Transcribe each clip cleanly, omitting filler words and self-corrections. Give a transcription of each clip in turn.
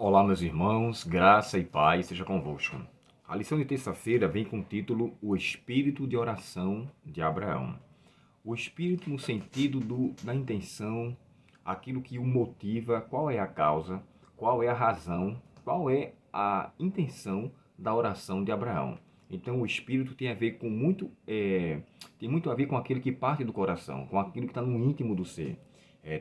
Olá, meus irmãos, graça e paz seja convosco. A lição de terça-feira vem com o título O Espírito de Oração de Abraão. O espírito no sentido da intenção, aquilo que o motiva, qual é a causa, qual é a razão, qual é a intenção da oração de Abraão. Então, o espírito tem a ver com tem muito a ver com aquilo que parte do coração, com aquilo que está no íntimo do ser.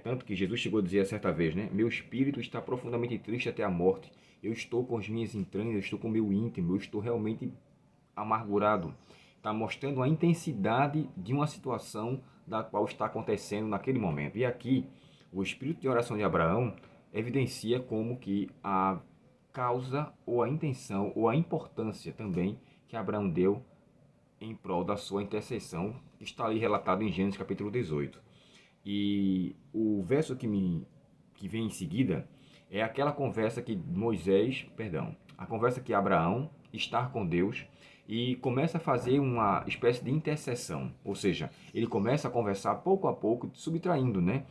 Tanto que Jesus chegou a dizer certa vez, né? Meu espírito está profundamente triste até a morte. Eu estou com as minhas entranhas, eu estou com o meu íntimo, eu estou realmente amargurado. Está mostrando a intensidade de uma situação da qual está acontecendo naquele momento. E aqui, o espírito de oração de Abraão evidencia como que a causa ou a intenção ou a importância também que Abraão deu em prol da sua intercessão, que está ali relatado em Gênesis capítulo 18. E o verso que vem em seguida é aquela conversa que a conversa que Abraão está com Deus e começa a fazer uma espécie de intercessão. Ou seja, ele começa a conversar pouco a pouco, subtraindo, né?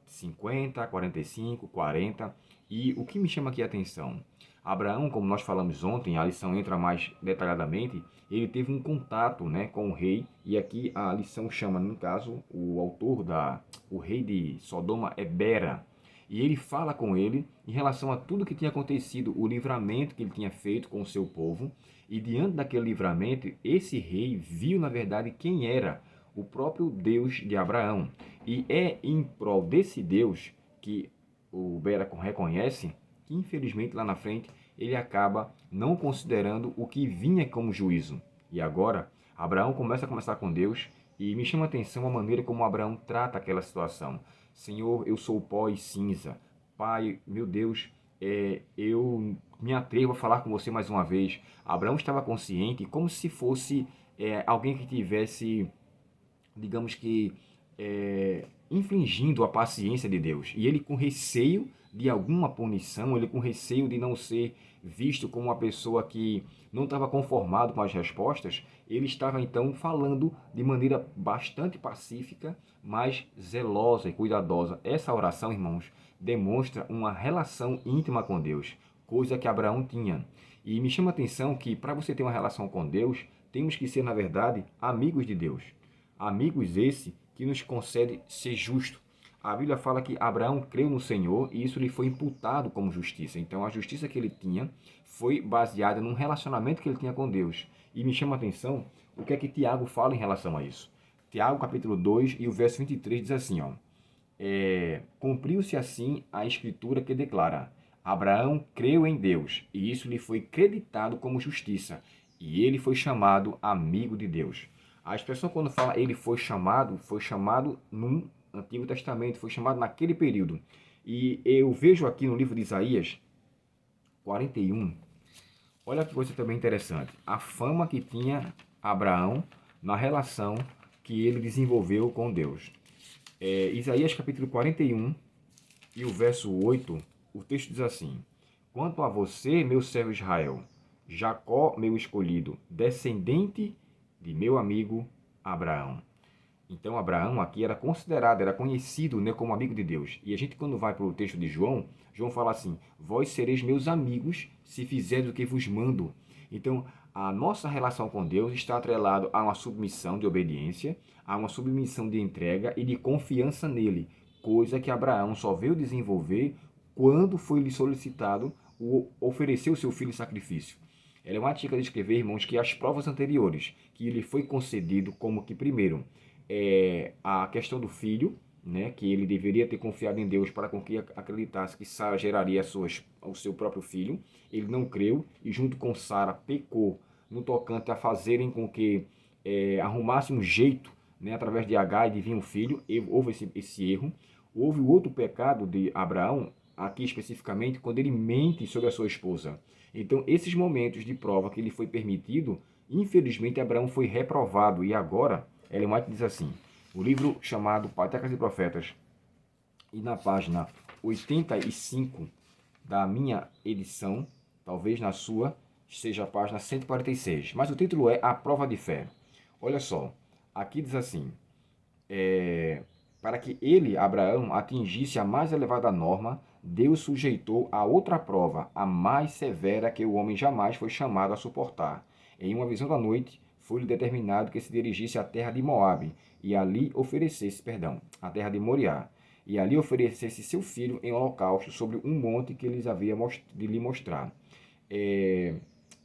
50, 45, 40. E o que me chama aqui a atenção? Abraão, como nós falamos ontem, a lição entra mais detalhadamente, ele teve um contato, né, com o rei, e aqui a lição chama, no caso, o rei de Sodoma é Bera, e ele fala com ele em relação a tudo que tinha acontecido, o livramento que ele tinha feito com o seu povo, e diante daquele livramento, esse rei viu, na verdade, quem era o próprio Deus de Abraão. E é em prol desse Deus que o Bera reconhece que, infelizmente, lá na frente, ele acaba não considerando o que vinha como juízo. E agora, Abraão começa a conversar com Deus e me chama a atenção a maneira como Abraão trata aquela situação. Senhor, eu sou pó e cinza. Pai, meu Deus, eu me atrevo a falar com você mais uma vez. Abraão estava consciente, como se fosse alguém que tivesse, digamos que, infligindo a paciência de Deus. E ele com receio de alguma punição, ele com receio de não ser visto como uma pessoa que não estava conformado com as respostas, ele estava então falando de maneira bastante pacífica, mas zelosa e cuidadosa. Essa oração, irmãos, demonstra uma relação íntima com Deus, coisa que Abraão tinha. E me chama a atenção que para você ter uma relação com Deus, temos que ser, na verdade, amigos de Deus. Amigos esse que nos concede ser justo. A Bíblia fala que Abraão creu no Senhor e isso lhe foi imputado como justiça. Então a justiça que ele tinha foi baseada num relacionamento que ele tinha com Deus. E me chama a atenção o que é que Tiago fala em relação a isso. Tiago capítulo 2 e o verso 23 diz assim, ó. Cumpriu-se assim a escritura que declara: Abraão creu em Deus, e isso lhe foi creditado como justiça, e ele foi chamado amigo de Deus. A expressão quando fala ele foi chamado no Antigo Testamento, foi chamado naquele período. E eu vejo aqui no livro de Isaías 41, olha que coisa também interessante, a fama que tinha Abraão na relação que ele desenvolveu com Deus. Isaías capítulo 41 e o verso 8, o texto diz assim: Quanto a você, meu servo Israel, Jacó, meu escolhido, descendente de meu amigo Abraão. Então, Abraão aqui era considerado, era conhecido, né, como amigo de Deus. E a gente, quando vai para o texto de João, João fala assim: Vós sereis meus amigos se fizerdes o que vos mando. Então, a nossa relação com Deus está atrelada a uma submissão de obediência, a uma submissão de entrega e de confiança nele, coisa que Abraão só veio desenvolver quando foi lhe solicitado oferecer o seu filho em sacrifício. Ela é uma dica de escrever, irmãos, que as provas anteriores que lhe foi concedido, como que primeiro a questão do filho, né, que ele deveria ter confiado em Deus para com que acreditasse que Sara geraria o seu próprio filho. Ele não creu e junto com Sara pecou no tocante a fazerem com que arrumasse um jeito, né, através de Agar e de vir um filho. Houve esse erro. Houve o outro pecado de Abraão, aqui especificamente, quando ele mente sobre a sua esposa. Então, esses momentos de prova que lhe foi permitido, infelizmente Abraão foi reprovado. E agora, Ellen White diz assim, o livro chamado Patriarcas e Profetas, e na página 85 da minha edição, talvez na sua seja a página 146, mas o título é A Prova de Fé. Olha só, aqui diz assim, para que ele, Abraão, atingisse a mais elevada norma Deus sujeitou a outra prova, a mais severa que o homem jamais foi chamado a suportar. Em uma visão da noite, foi-lhe determinado que se dirigisse à terra de Moabe, e ali oferecesse, à terra de Moriá, e ali oferecesse seu filho em holocausto sobre um monte que eles havia de lhe mostrar.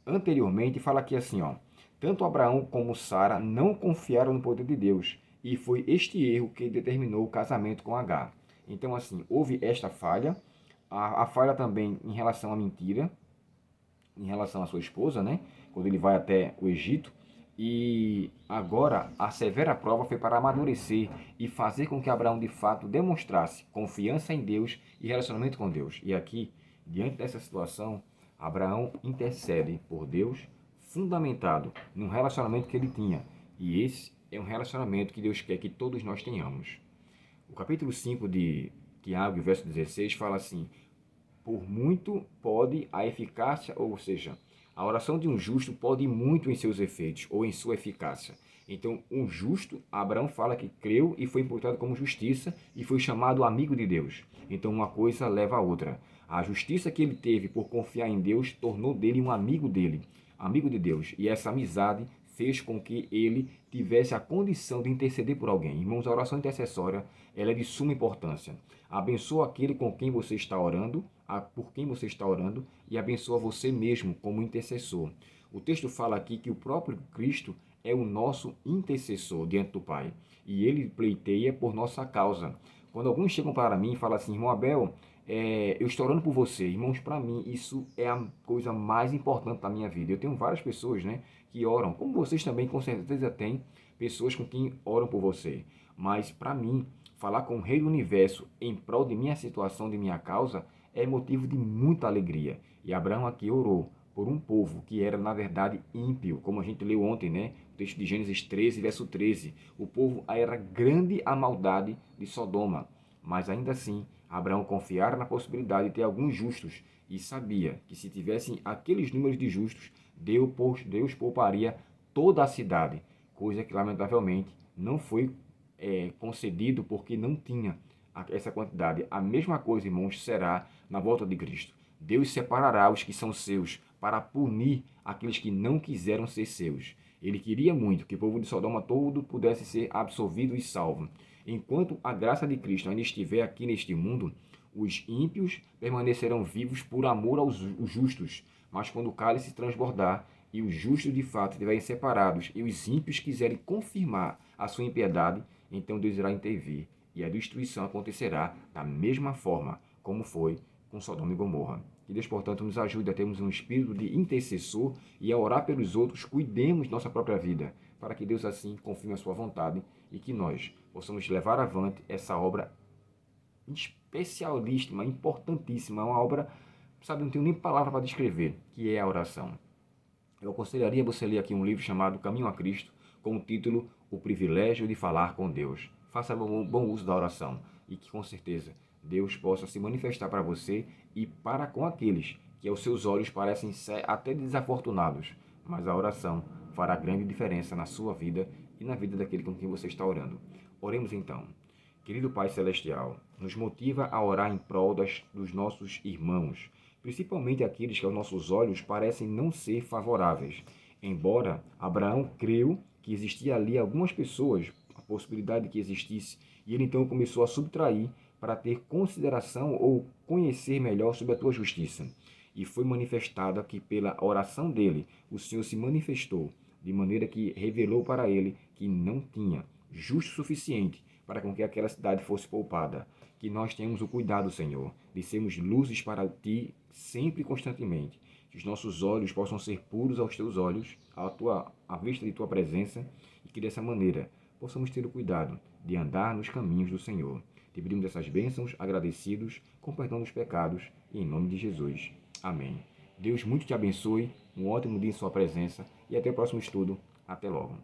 Anteriormente, fala aqui assim, ó, tanto Abraão como Sara não confiaram no poder de Deus, e foi este erro que determinou o casamento com Agar. Então, assim, houve esta falha, a falha também em relação à mentira, em relação à sua esposa, né? Quando ele vai até o Egito. E agora a severa prova foi para amadurecer e fazer com que Abraão de fato demonstrasse confiança em Deus e relacionamento com Deus. E aqui, diante dessa situação, Abraão intercede por Deus, fundamentado num relacionamento que ele tinha. E esse é um relacionamento que Deus quer que todos nós tenhamos. O capítulo 5 de Tiago, verso 16, fala assim: por muito pode a eficácia, ou seja, a oração de um justo pode muito em seus efeitos ou em sua eficácia. Então, um justo, Abraão fala que creu e foi imputado como justiça e foi chamado amigo de Deus. Então, uma coisa leva a outra. A justiça que ele teve por confiar em Deus tornou dele um amigo dele, amigo de Deus. E essa amizade fez com que ele tivesse a condição de interceder por alguém. Irmãos, a oração intercessória ela é de suma importância. Abençoa aquele com quem você está orando, por quem você está orando, e abençoa você mesmo como intercessor. O texto fala aqui que o próprio Cristo é o nosso intercessor diante do Pai, e ele pleiteia por nossa causa. Quando alguns chegam para mim e falam assim, irmão Abel, eu estou orando por você. Irmãos, para mim, isso é a coisa mais importante da minha vida. Eu tenho várias pessoas, né, que oram, como vocês também com certeza têm pessoas com quem oram por você. Mas para mim, falar com o Rei do Universo em prol de minha situação, de minha causa, é motivo de muita alegria. E Abraão aqui orou por um povo que era, na verdade, ímpio, como a gente leu ontem, né? O texto de Gênesis 13, verso 13. O povo era grande a maldade de Sodoma, mas ainda assim, Abraão confiara na possibilidade de ter alguns justos e sabia que se tivessem aqueles números de justos, Deus pouparia toda a cidade, coisa que lamentavelmente não foi concedido porque não tinha essa quantidade. A mesma coisa, irmãos, será na volta de Cristo. Deus separará os que são seus para punir aqueles que não quiseram ser seus. Ele queria muito que o povo de Sodoma todo pudesse ser absolvido e salvo. Enquanto a graça de Cristo ainda estiver aqui neste mundo, os ímpios permanecerão vivos por amor aos justos. Mas quando o cálice transbordar e os justos de fato estiverem separados e os ímpios quiserem confirmar a sua impiedade, então Deus irá intervir e a destruição acontecerá da mesma forma como foi com Sodoma e Gomorra. Que Deus, portanto, nos ajude a termos um espírito de intercessor e a orar pelos outros, cuidemos de nossa própria vida, para que Deus assim confirme a sua vontade e que nós possamos levar avante essa obra especialíssima, importantíssima, uma obra, sabe, não tenho nem palavra para descrever, que é a oração. Eu aconselharia você ler aqui um livro chamado Caminho a Cristo, com o título O Privilégio de Falar com Deus. Faça bom uso da oração e que, com certeza, Deus possa se manifestar para você e para com aqueles que aos seus olhos parecem ser até desafortunados, mas a oração fará grande diferença na sua vida e na vida daquele com quem você está orando. Oremos então. Querido Pai Celestial, nos motiva a orar em prol dos nossos irmãos, principalmente aqueles que aos nossos olhos parecem não ser favoráveis. Embora Abraão creu que existia ali algumas pessoas, a possibilidade de que existisse, e ele então começou a subtrair para ter consideração ou conhecer melhor sobre a tua justiça. E foi manifestado que pela oração dele, o Senhor se manifestou, de maneira que revelou para ele que não tinha justo suficiente para com que aquela cidade fosse poupada. Que nós tenhamos o cuidado, Senhor, de sermos luzes para Ti sempre e constantemente. Que os nossos olhos possam ser puros aos Teus olhos, à vista de Tua presença, e que dessa maneira possamos ter o cuidado de andar nos caminhos do Senhor. Te pedimos essas bênçãos, agradecidos, com perdão dos pecados, e em nome de Jesus. Amém. Deus muito te abençoe, um ótimo dia em sua presença, e até o próximo estudo. Até logo.